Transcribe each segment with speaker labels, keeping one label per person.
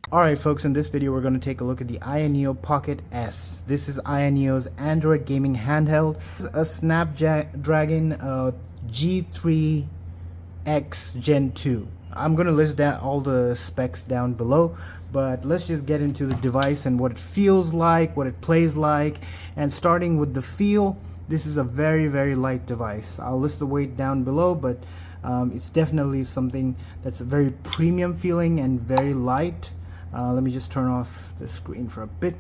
Speaker 1: Alright folks, in this video we're going to take a look at the Ayaneo Pocket S. This is Ayaneo's Android gaming handheld. It's a Snapdragon G3X Gen 2. I'm going to list down all the specs down below, but let's just get into the device and what it feels like, what it plays like. And starting with the feel, this is a very light device. I'll list the weight down below, but it's definitely something that's a very premium feeling and very light. Let me just turn off the screen for a bit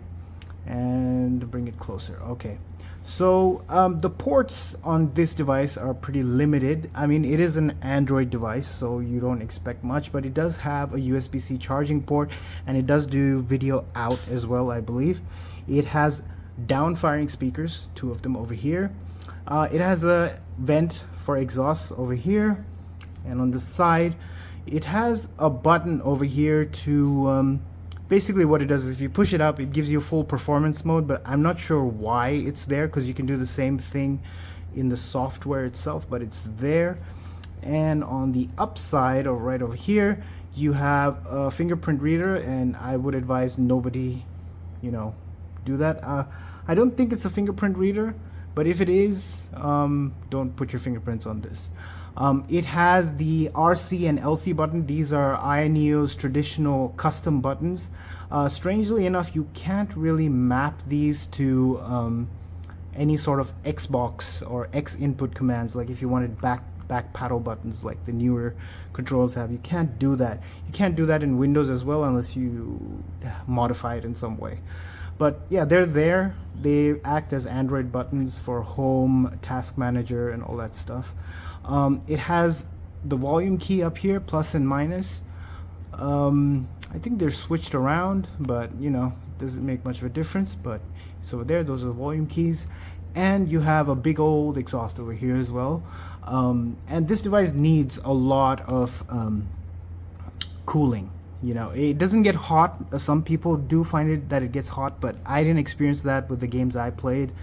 Speaker 1: and bring it closer. Okay, so the ports on this device are pretty limited. I mean, it is an Android device, so you don't expect much, but it does have a USB-C charging port, and it does do video out as well, I believe. It has down-firing speakers, 2 of them over here. It has a vent for exhaust over here, and on the side it has a button over here to basically what it does is if you push it up, it gives you full performance mode, but I'm not sure why it's there, because you can do the same thing in the software itself, but it's there. And on the upside, or right over here, you have a fingerprint reader, and I would advise nobody, do that. I don't think it's a fingerprint reader, but if it is, don't put your fingerprints on this. It has the RC and LC button. These are Ayaneo's traditional custom buttons. Strangely enough, you can't really map these to any sort of Xbox or X input commands, like if you wanted back paddle buttons like the newer controls have. You can't do that. You can't do that in Windows as well unless you modify it in some way. But yeah, they're there. They act as Android buttons for home, task manager, and all that stuff. It has the volume key up here, plus and minus. I think they're switched around, but it doesn't make much of a difference. But so there, those are the volume keys. And you have a big old exhaust over here as well. And this device needs a lot of cooling. It doesn't get hot. Some people do find it that it gets hot, but I didn't experience that with the games I played.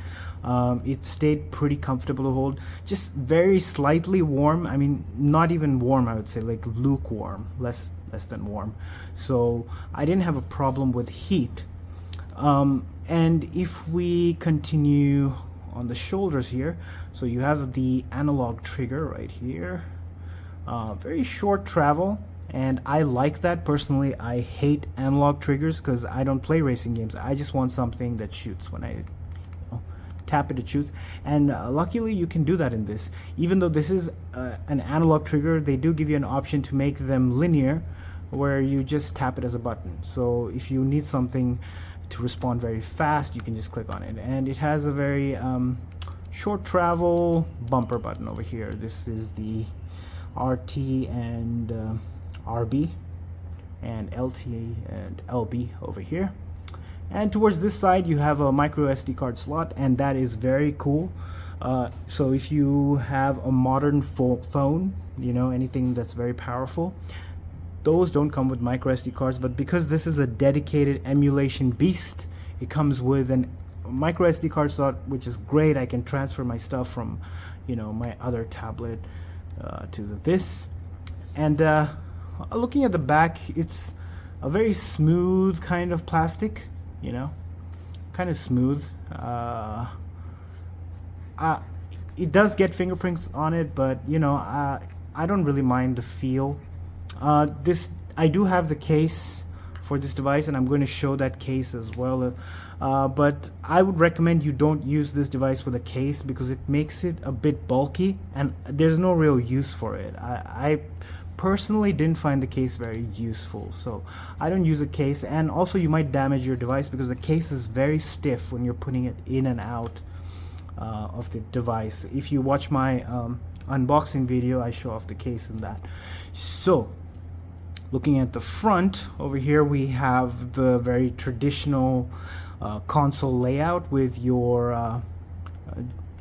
Speaker 1: It stayed pretty comfortable to hold, just very slightly warm. I mean, not even warm, I would say, like lukewarm, less than warm. So I didn't have a problem with heat. And if we continue on the shoulders here, so you have the analog trigger right here. Very short travel. And I like that personally. I hate analog triggers because I don't play racing games. I just want something that shoots. When I tap it, it shoots. And luckily you can do that in this. Even though this is an analog trigger, they do give you an option to make them linear, where you just tap it as a button. So if you need something to respond very fast, you can just click on it. And it has a very short travel bumper button over here. This is the RT and RB, and LT and LB over here. And towards this side you have a micro SD card slot, and that is very cool. So if you have a modern phone, anything that's very powerful, those don't come with micro SD cards, but because this is a dedicated emulation beast, it comes with an micro SD card slot, which is great. I can transfer my stuff from my other tablet to this. And looking at the back, it's a very smooth kind of plastic, kind of smooth. It does get fingerprints on it, but I don't really mind the feel. I do have the case for this device, and I'm going to show that case as well. But I would recommend you don't use this device with a case, because it makes it a bit bulky and there's no real use for it. I personally didn't find the case very useful, so I don't use a case. And also you might damage your device because the case is very stiff when you're putting it in and out of the device. If you watch my unboxing video, I show off the case in that. So looking at the front over here, we have the very traditional console layout with your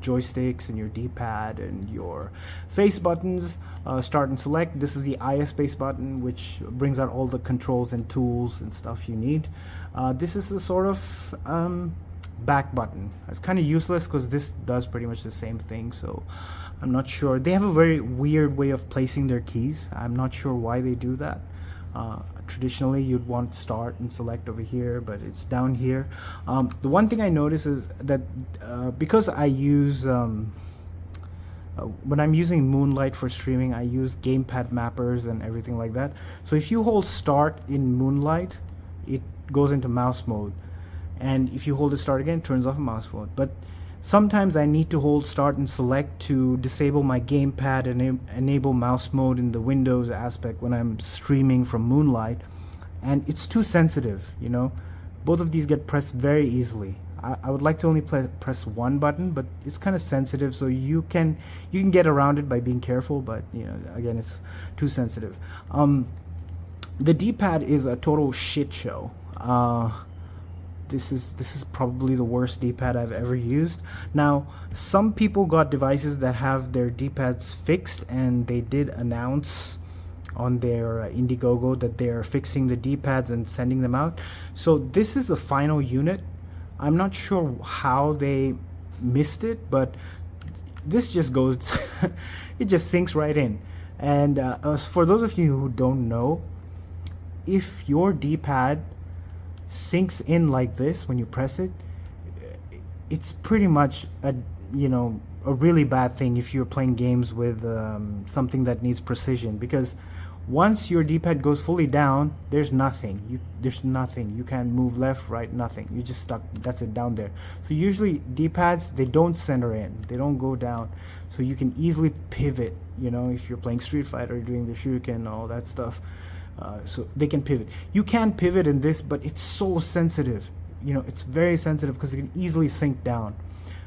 Speaker 1: joysticks and your D-pad and your face buttons. Start and select. This is the IS space button, which brings out all the controls and tools and stuff you need. This is a sort of back button. It's kind of useless because this does pretty much the same thing, so I'm not sure. They have a very weird way of placing their keys. I'm not sure why they do that. Traditionally you'd want start and select over here, but it's down here. The one thing I notice is that because I use when I'm using Moonlight for streaming, I use gamepad mappers and everything like that. So if you hold start in Moonlight, it goes into mouse mode, and if you hold it start again, it turns off mouse mode. But sometimes I need to hold start and select to disable my gamepad and enable mouse mode in the Windows aspect when I'm streaming from Moonlight, and it's too sensitive, you know. Both of these get pressed very easily. I would like to only press one button, but it's kind of sensitive, so you can get around it by being careful, but you know, again, it's too sensitive. The D-pad is a total shit show. This is probably the worst D-pad I've ever used. Now, some people got devices that have their D-pads fixed, and they did announce on their Indiegogo that they're fixing the D-pads and sending them out. So this is the final unit. I'm not sure how they missed it, but this just goes it just sinks right in. And for those of you who don't know, if your D-pad sinks in like this when you press it, it's pretty much a really bad thing if you're playing games with something that needs precision, because once your D-pad goes fully down, there's nothing. You can't move left, right, nothing. You're just stuck. That's it, down there. So usually D-pads, they don't center in, they don't go down, so you can easily pivot. You know, if you're playing Street Fighter, doing the shuriken and all that stuff, so they can pivot. You can pivot in this, but it's so sensitive. You know, it's very sensitive because it can easily sink down.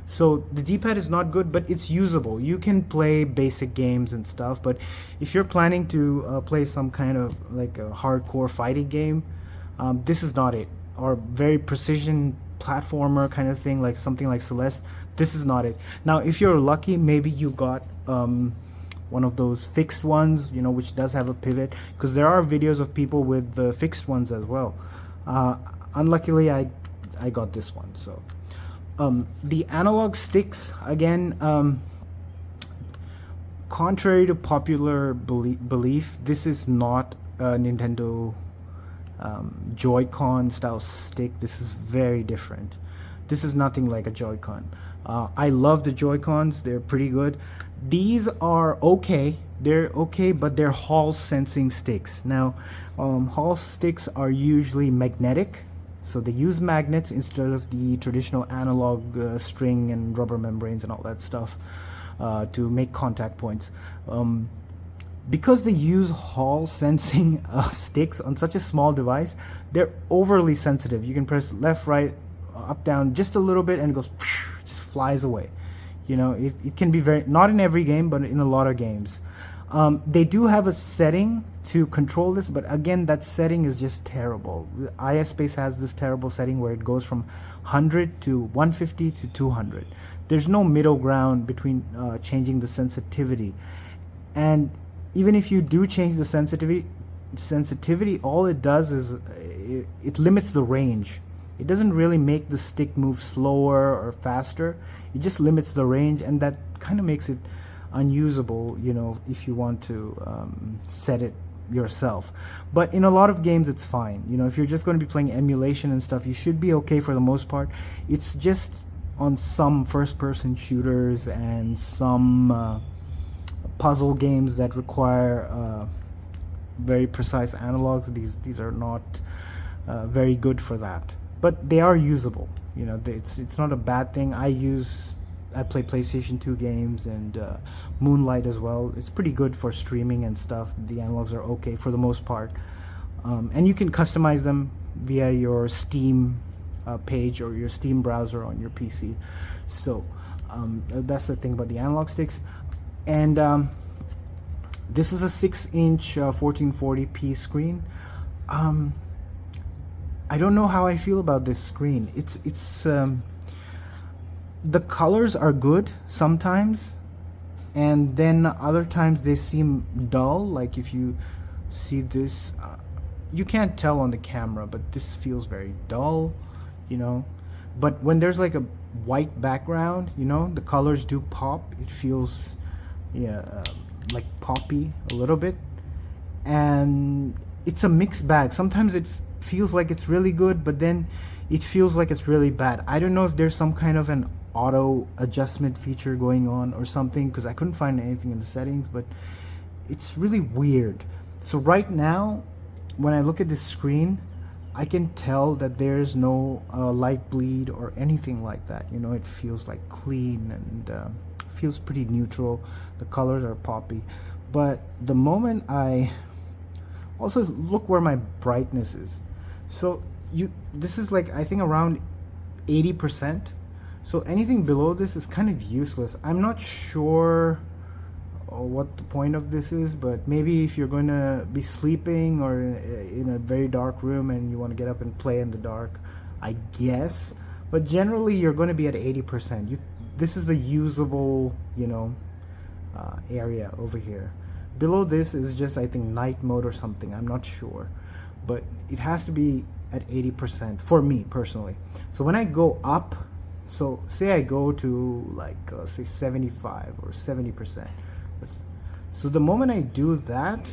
Speaker 1: So the D-pad is not good, but it's usable. You can play basic games and stuff, but if you're planning to play some kind of like a hardcore fighting game, this is not it. Or very precision platformer kind of thing, like something like Celeste, this is not it. Now, if you're lucky, maybe you got one of those fixed ones, you know, which does have a pivot, because there are videos of people with the fixed ones as well. Unluckily, I got this one. So the analog sticks, again, contrary to popular belief, this is not a Nintendo Joy-Con style stick. This is very different. This is nothing like a Joy-Con. I love the Joy-Cons, they're pretty good. These are okay, they're okay, but they're Hall sensing sticks. Now, Hall sticks are usually magnetic, so they use magnets instead of the traditional analog string and rubber membranes and all that stuff to make contact points. Because they use Hall sensing sticks on such a small device, they're overly sensitive. You can press left, right, up, down just a little bit and it goes, just flies away. You know, it can be very, not in every game, but in a lot of games. They do have a setting to control this, but again, that setting is just terrible. iSpace has this terrible setting where it goes from 100 to 150 to 200. There's no middle ground between changing the sensitivity. And even if you do change the sensitivity, all it does is it limits the range. It doesn't really make the stick move slower or faster. It just limits the range, and that kind of makes it unusable, you know, if you want to set it yourself. But in a lot of games it's fine. You know, if you're just going to be playing emulation and stuff, you should be okay for the most part. It's just on some first-person shooters and some puzzle games that require very precise analogs. These are not very good for that, but they are usable. You know, it's not a bad thing. I play PlayStation 2 games and Moonlight as well. It's pretty good for streaming and stuff. The analogs are okay for the most part, and you can customize them via your Steam page or your Steam browser on your PC. So that's the thing about the analog sticks. And this is a 6-inch 1440p screen. I don't know how I feel about this screen. It's the colors are good sometimes, and then other times they seem dull. Like if you see this, you can't tell on the camera, but this feels very dull, you know. But when there's like a white background, you know, the colors do pop. It feels like poppy a little bit. And it's a mixed bag. Sometimes it feels like it's really good, but then it feels like it's really bad. I don't know if there's some kind of an auto adjustment feature going on or something, because I couldn't find anything in the settings, but it's really weird. So right now, when I look at this screen, I can tell that there's no light bleed or anything like that. You know, it feels like clean and feels pretty neutral. The colors are poppy. But the moment I also look where my brightness is, so this is like, I think around 80%. So anything below this is kind of useless. I'm not sure what the point of this is, but maybe if you're going to be sleeping or in a very dark room and you want to get up and play in the dark, I guess. But generally you're going to be at 80%. This is the usable, you know, area over here. Below this is just, I think, night mode or something. I'm not sure, but it has to be at 80% for me personally. So when I go up, so say I go to like say 75 or 70%. So the moment I do that,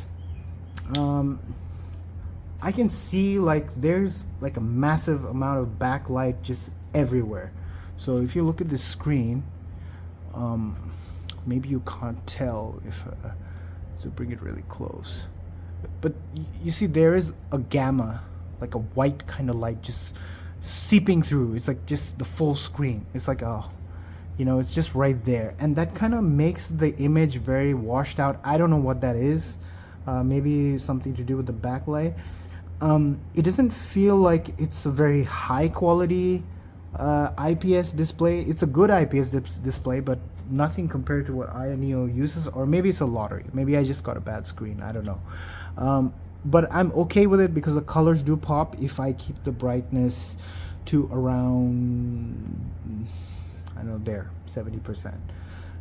Speaker 1: I can see like there's like a massive amount of backlight just everywhere. So if you look at the screen, maybe you can't tell if to bring it really close, but you see there is a gamma, like a white kind of light just seeping through. It's like just the full screen. It's like a, you know, it's just right there, and that kind of makes the image very washed out. I don't know what that is. Maybe something to do with the backlight. It doesn't feel like it's a very high quality IPS display. It's a good IPS display, but nothing compared to what Ayaneo uses. Or maybe it's a lottery. Maybe I just got a bad screen. I don't know. But I'm okay with it because the colors do pop if I keep the brightness to around, I don't know, there, 70%.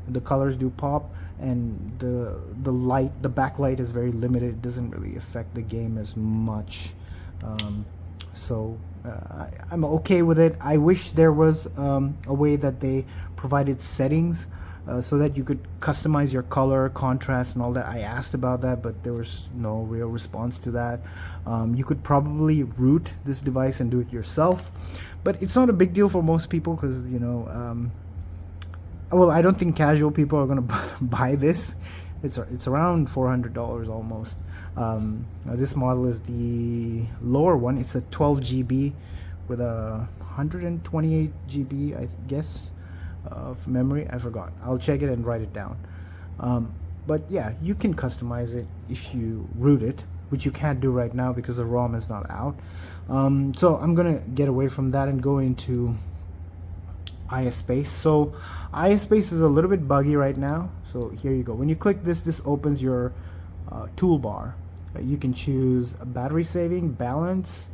Speaker 1: The colors do pop, and the light, the backlight is very limited. It doesn't really affect the game as much. So I'm okay with it. I wish there was a way that they provided settings so that you could customize your color, contrast, and all that. I asked about that, but there was no real response to that. You could probably root this device and do it yourself, but it's not a big deal for most people because, you know, well, I don't think casual people are going to buy this. It's around $400 almost. This model is the lower one. It's a 12 GB with a 128 GB, I guess, of memory. I forgot. I'll check it and write it down. But yeah, you can customize it if you root it, which you can't do right now because the ROM is not out. So I'm gonna get away from that and go into iSpace. So iSpace is a little bit buggy right now. So here you go. When you click this, this opens your toolbar. You can choose battery saving, balance,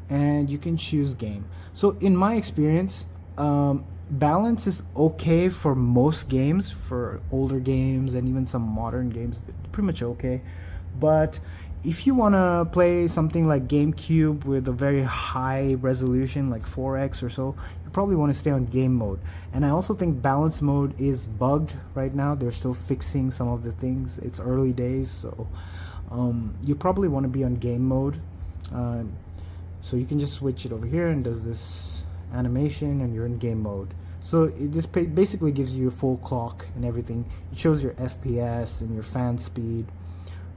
Speaker 1: and you can choose game. So in my experience, balance is okay for most games, for older games and even some modern games, pretty much okay. But if you want to play something like GameCube with a very high resolution, like 4X or so, you probably want to stay on game mode. And I also think balance mode is bugged right now. They're still fixing some of the things. It's early days, so you probably want to be on game mode. So you can just switch it over here and does this animation and you're in game mode. So it just basically gives you a full clock and everything. It shows your FPS and your fan speed.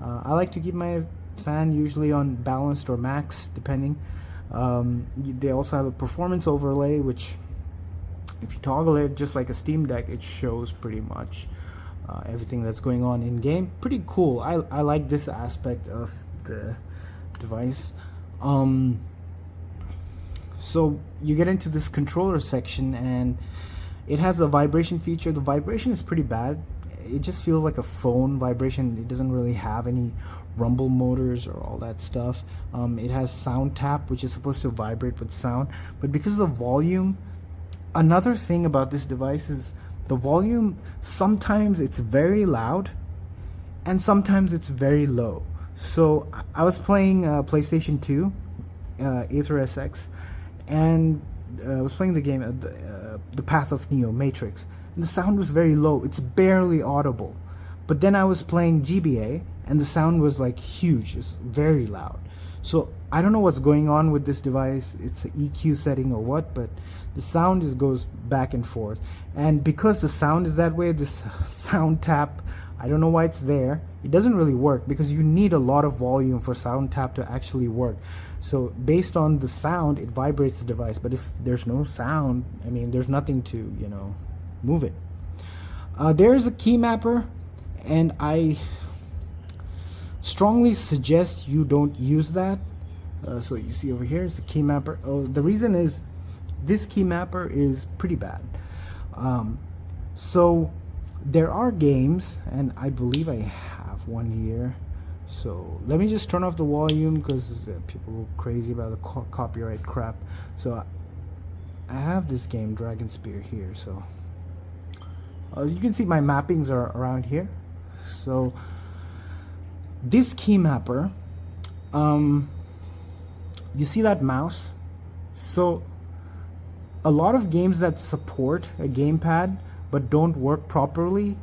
Speaker 1: I like to keep my fan usually on balanced or max, depending. They also have a performance overlay, which if you toggle it just like a Steam Deck, it shows pretty much everything that's going on in game. Pretty cool. I like this aspect of the device. So you get into this controller section and it has a vibration feature. The vibration is pretty bad. It just feels like a phone vibration. It doesn't really have any rumble motors or all that stuff. It has sound tap, which is supposed to vibrate with sound, but because of the volume, another thing about this device is the volume. Sometimes it's very loud and sometimes it's very low. So I was playing PlayStation 2 Aether SX, and I was playing the game the Path of Neo Matrix, and the sound was very low. It's barely audible. But then I was playing GBA and the sound was like huge. It's very loud. So I don't know what's going on with this device. It's an EQ setting or what, but the sound just goes back and forth. And because the sound is that way, this sound tap, I don't know why it's there. It doesn't really work because you need a lot of volume for sound tap to actually work. So based on the sound, it vibrates the device. But if there's no sound, I mean, there's nothing to, you know, move it. There's a key mapper, and I strongly suggest you don't use that. So you see over here is the key mapper. Oh, the reason is this key mapper is pretty bad. So there are games, and I believe I have one here. So let me just turn off the volume because people are crazy about the copyright crap. So I have this game Dragon Spear here. So you can see my mappings are around here. So this key mapper, you see that mouse? So a lot of games that support a gamepad but don't work properly,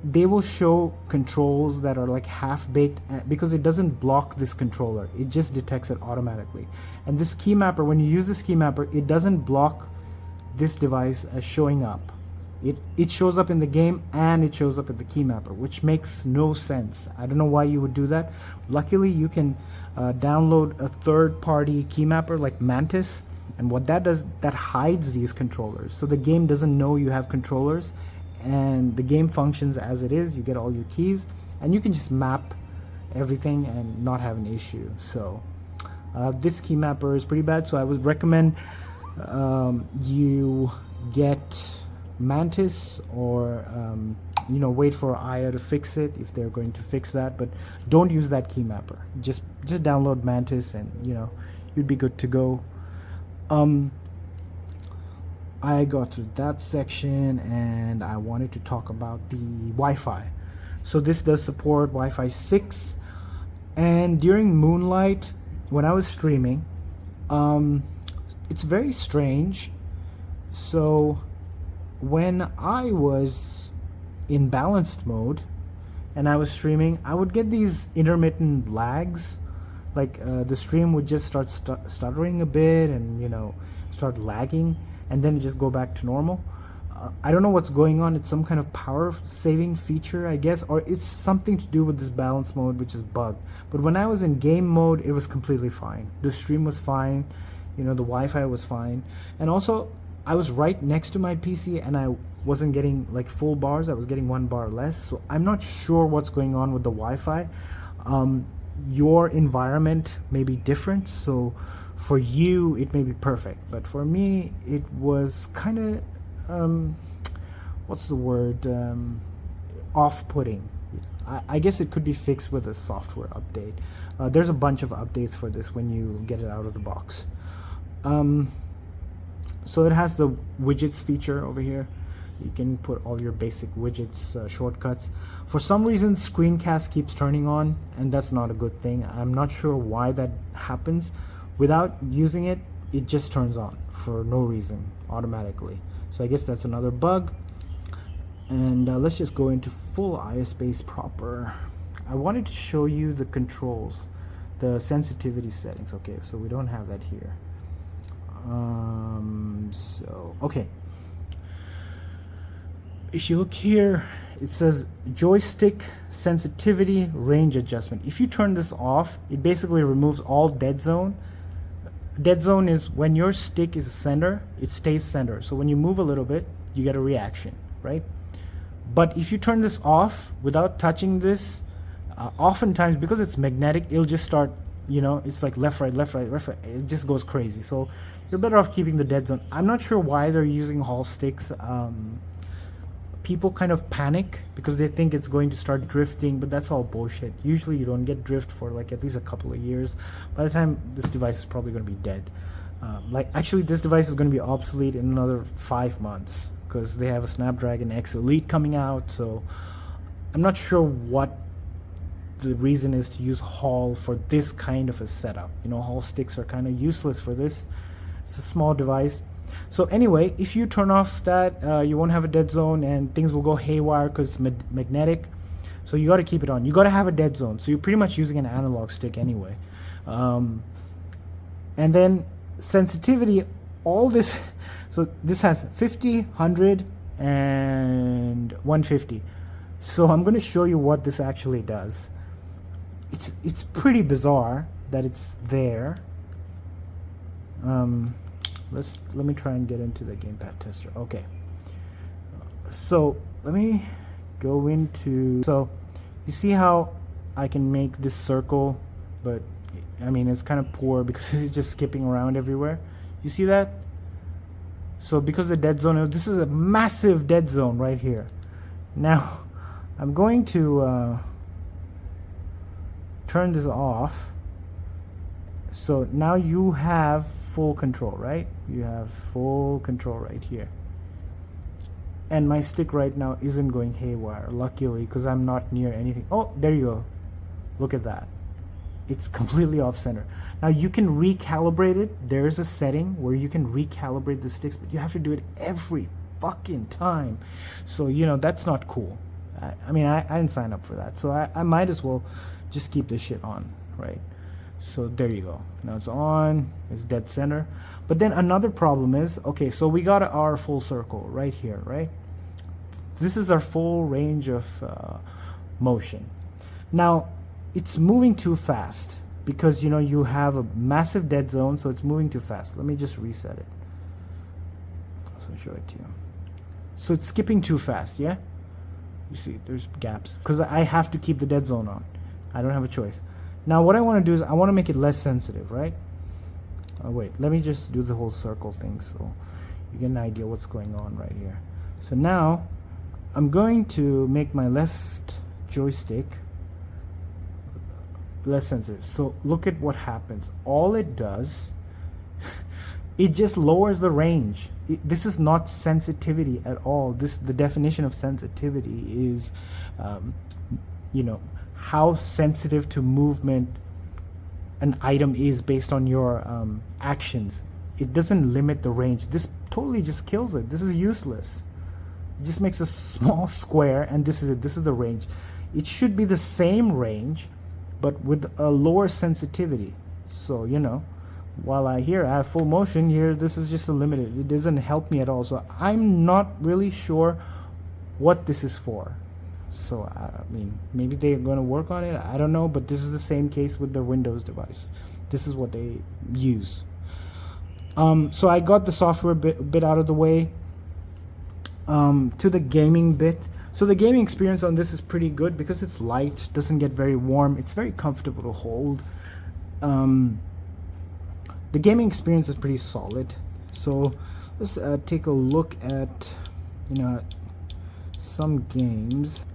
Speaker 1: they will show controls that are like half-baked because it doesn't block this controller. It just detects it automatically. And this key mapper, when you use this key mapper, it doesn't block this device as showing up. It shows up in the game and it shows up at the key mapper, which makes no sense. I don't know why you would do that. Luckily, you can download a third-party key mapper like Mantis, and what that does, that hides these controllers. So the game doesn't know you have controllers, and the game functions as it is. You get all your keys, and you can just map everything and not have an issue. So this key mapper is pretty bad, so I would recommend you get Mantis, or you know, wait for Aya to fix it if they're going to fix that, but don't use that key mapper. Just download Mantis, and you know, you'd be good to go. I got to that section, and I wanted to talk about the Wi-Fi. So this does support Wi-Fi 6, and during Moonlight, when I was streaming, it's very strange. So when I was in balanced mode and I was streaming, I would get these intermittent lags. Like the stream would just start stuttering a bit, and you know, start lagging, and then just go back to normal. I don't know what's going on. It's some kind of power saving feature, I guess, or it's something to do with this balance mode, which is bugged. But when I was in game mode, it was completely fine. The stream was fine, you know, the Wi-Fi was fine, and also I was right next to my PC, and I wasn't getting like full bars. I was getting 1 bar less. So I'm not sure what's going on with the Wi-Fi. Your environment may be different, so for you it may be perfect, but for me it was kind of what's the word, off-putting. I guess it could be fixed with a software update. There's a bunch of updates for this when you get it out of the box. So it has the widgets feature over here. You can put all your basic widgets, shortcuts. For some reason, screencast keeps turning on, and that's not a good thing. I'm not sure why that happens. Without using it, it just turns on for no reason automatically. So I guess that's another bug. And let's just go into full ISpace proper. I wanted to show you the controls, the sensitivity settings. Okay, so we don't have that here. So okay, if you look here, it says joystick sensitivity range adjustment. If you turn this off, it basically removes all dead zone. Dead zone is when your stick is center, it stays center. So when you move a little bit, you get a reaction, right? But if you turn this off without touching this, oftentimes because it's magnetic, it'll just start, you know, it's like left, right, left, right, left, right. It just goes crazy. So you're better off keeping the dead zone. I'm not sure why they're using Hall sticks. People kind of panic because they think it's going to start drifting, but that's all bullshit. Usually you don't get drift for like at least a couple of years. By the time this device is probably going to be dead. Like actually this device is going to be obsolete in another 5 months because they have a Snapdragon X Elite coming out. So I'm not sure what the reason is to use Hall for this kind of a setup. You know, Hall sticks are kind of useless for this. It's a small device. So anyway, if you turn off that, you won't have a dead zone and things will go haywire because it's magnetic. So you got to keep it on. You got to have a dead zone. So you're pretty much using an analog stick anyway. And then sensitivity, all this, so this has 50, 100, and 150. So I'm going to show you what this actually does. It's pretty bizarre that it's there. Let me try and get into the gamepad tester. Okay. So let me go into, so you see how I can make this circle, but I mean it's kind of poor because it's just skipping around everywhere. You see that? So because the dead zone, this is a massive dead zone right here. Now I'm going to turn this off. So now you have full control, right? You have full control right here. And my stick right now isn't going haywire, luckily, because I'm not near anything. Oh, there you go. Look at that. It's completely off center. Now you can recalibrate it. There's a setting where you can recalibrate the sticks, but you have to do it every fucking time. So, you know, that's not cool. I mean, I didn't sign up for that. So I might as well just keep this shit on, right? So there you go. Now it's on, it's dead center. But then another problem is, okay, so we got our full circle right here, right? This is our full range of motion. Now it's moving too fast because, you know, you have a massive dead zone, so it's moving too fast. Let me just reset it. So I'll show it to you. So it's skipping too fast, yeah? You see, there's gaps because I have to keep the dead zone on. I don't have a choice. Now what I want to do is I want to make it less sensitive, right? Oh wait, let me just do the whole circle thing so you get an idea what's going on right here. So now I'm going to make my left joystick less sensitive. So look at what happens. All it does, it just lowers the range. This is not sensitivity at all. The definition of sensitivity is, you know, how sensitive to movement an item is based on your actions. It doesn't limit the range. This totally just kills it. This is useless. It just makes a small square, and this is it. This is the range. It should be the same range, but with a lower sensitivity. So, you know, while I have full motion here, this is just a limited. It doesn't help me at all. So I'm not really sure what this is for. So I mean, maybe they're going to work on it, I don't know, but this is the same case with the Windows device. This is what they use. So I got the software bit out of the way. To the gaming bit. So the gaming experience on this is pretty good because it's light, doesn't get very warm, it's very comfortable to hold. The gaming experience is pretty solid. So let's take a look at, you know, some games.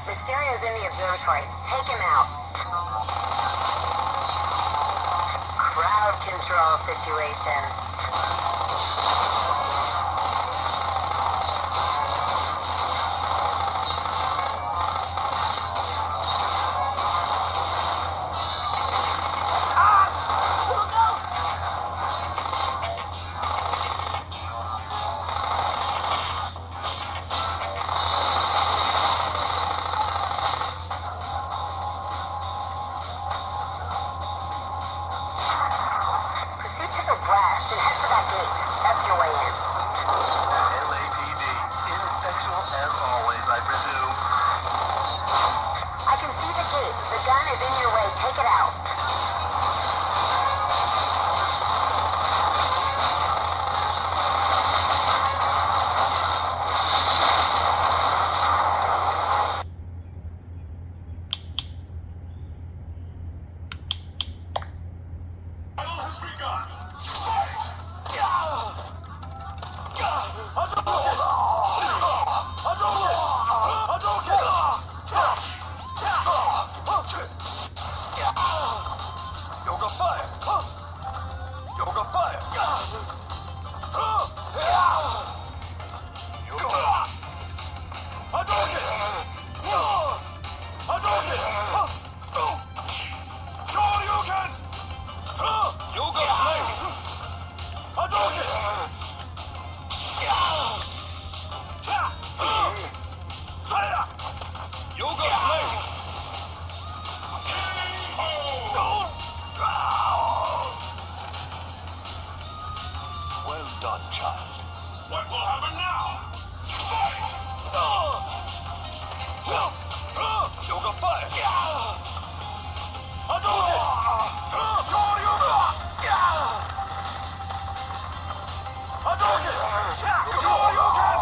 Speaker 2: Mysterio's in the observatory. Take him out. Crowd control situation. Proceed to the west and head for that gate. That's your way in.
Speaker 3: LAPD, ineffectual as always, I presume.
Speaker 2: I can see the gate. The gun is in your way. Take it out.
Speaker 3: Has begun. Fight! Yoga fire! Yoga fire! Shoryuken! Yoga flame! Hadouken! Yoga flame! Well done, child. What will happen now? Fight! Yoga fire! Hadouken! Shoryuken! Hadouken! Shoryuken!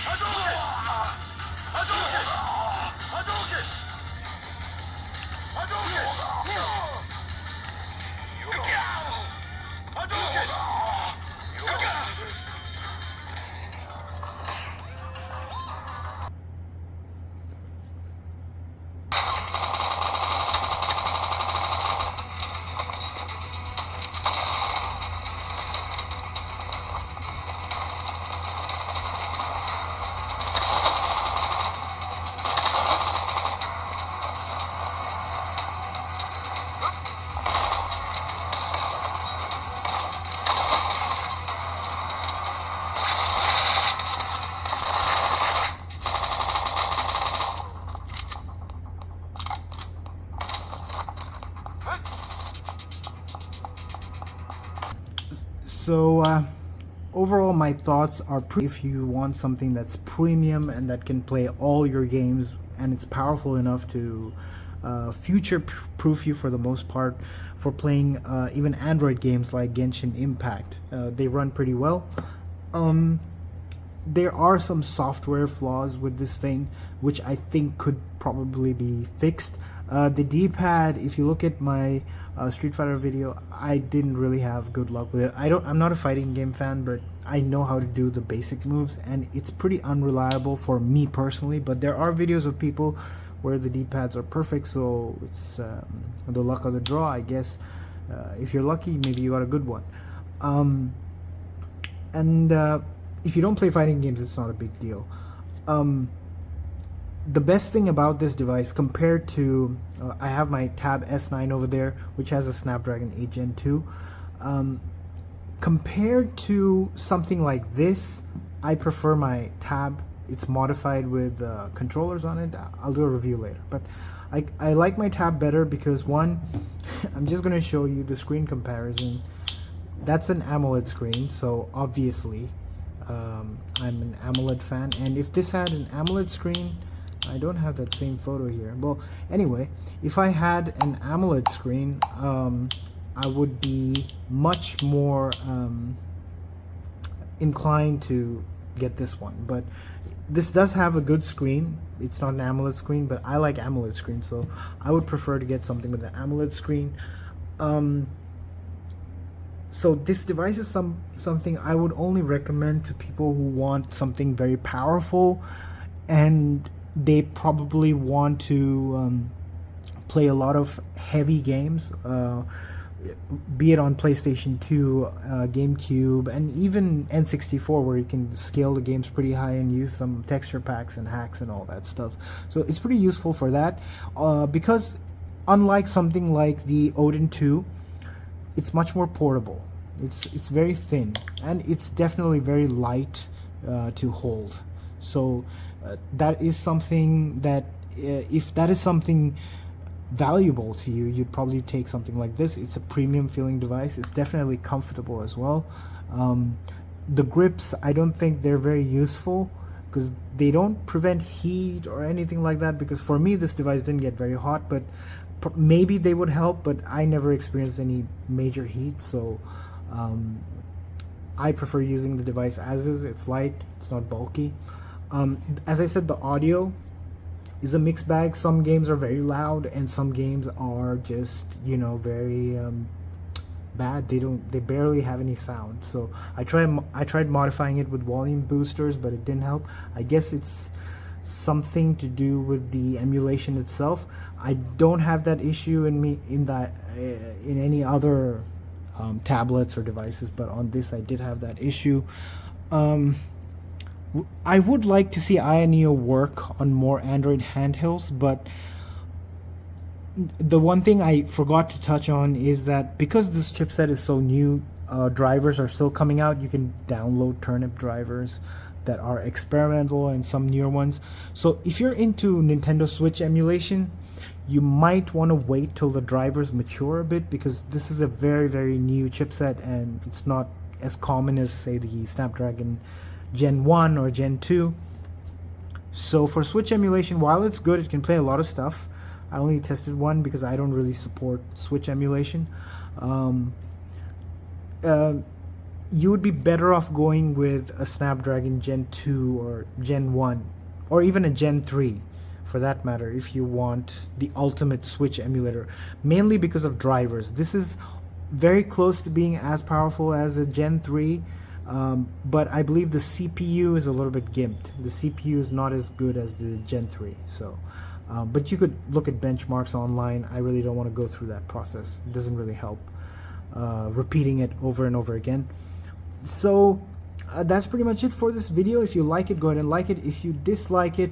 Speaker 3: Hadouken! Hadouken! Hadouken! Hadouken! Hadouken!
Speaker 1: So overall, my thoughts are if you want something that's premium and that can play all your games and it's powerful enough to future proof you for the most part for playing even Android games like Genshin Impact. They run pretty well. There are some software flaws with this thing which I think could probably be fixed. The D-pad, if you look at my Street Fighter video, I didn't really have good luck with it. I'm not a fighting game fan, but I know how to do the basic moves, and it's pretty unreliable for me personally. But there are videos of people where the D-pads are perfect, so it's the luck of the draw, I guess. If you're lucky, maybe you got a good one. If you don't play fighting games, it's not a big deal. The best thing about this device compared to I have my Tab S9 over there, which has a Snapdragon 8 Gen 2. Compared to something like this, I prefer my Tab. It's modified with controllers on it. I'll do a review later, but I like my tab better because one, I'm just going to show you the screen comparison. That's an AMOLED screen, so obviously I'm an AMOLED fan, and if this had an AMOLED screen, I don't have that same photo here. Well, anyway, if I had an AMOLED screen, I would be much more inclined to get this one. But this does have a good screen. It's not an AMOLED screen, but I like AMOLED screens, so I would prefer to get something with an AMOLED screen. So this device is something I would only recommend to people who want something very powerful, and they probably want to play a lot of heavy games, be it on PlayStation 2, GameCube, and even N64, where you can scale the games pretty high and use some texture packs and hacks and all that stuff. So it's pretty useful for that, because unlike something like the Odin 2, it's much more portable. It's very thin, and it's definitely very light to hold. So that is something that if that is something valuable to you, you'd probably take something like this. It's a premium feeling device. It's definitely comfortable as well. The grips, I don't think they're very useful because they don't prevent heat or anything like that, because for me this device didn't get very hot, but maybe they would help, but I never experienced any major heat. So I prefer using the device as is. It's light, it's not bulky. As I said, the audio is a mixed bag. Some games are very loud and some games are just, you know, very bad. They barely have any sound. So I tried modifying it with volume boosters, but it didn't help. I guess it's something to do with the emulation itself. I don't have that issue in any other tablets or devices, but on this I did have that issue. I would like to see Ayaneo work on more Android handhelds, but the one thing I forgot to touch on is that because this chipset is so new, drivers are still coming out. You can download turnip drivers that are experimental and some newer ones. So if you're into Nintendo Switch emulation, you might want to wait till the drivers mature a bit, because this is a very, very new chipset and it's not as common as, say, the Snapdragon Gen 1 or Gen 2. So for Switch emulation, while it's good, it can play a lot of stuff. I only tested one because I don't really support Switch emulation. You would be better off going with a Snapdragon Gen 2 or Gen 1, or even a Gen 3 for that matter, if you want the ultimate Switch emulator, mainly because of drivers. This is very close to being as powerful as a Gen 3, but I believe the CPU is a little bit gimped. The CPU is not as good as the Gen 3. So but you could look at benchmarks online. I really don't want to go through that process. It doesn't really help repeating it over and over again. So that's pretty much it for this video. If you like it, go ahead and like it. If you dislike it,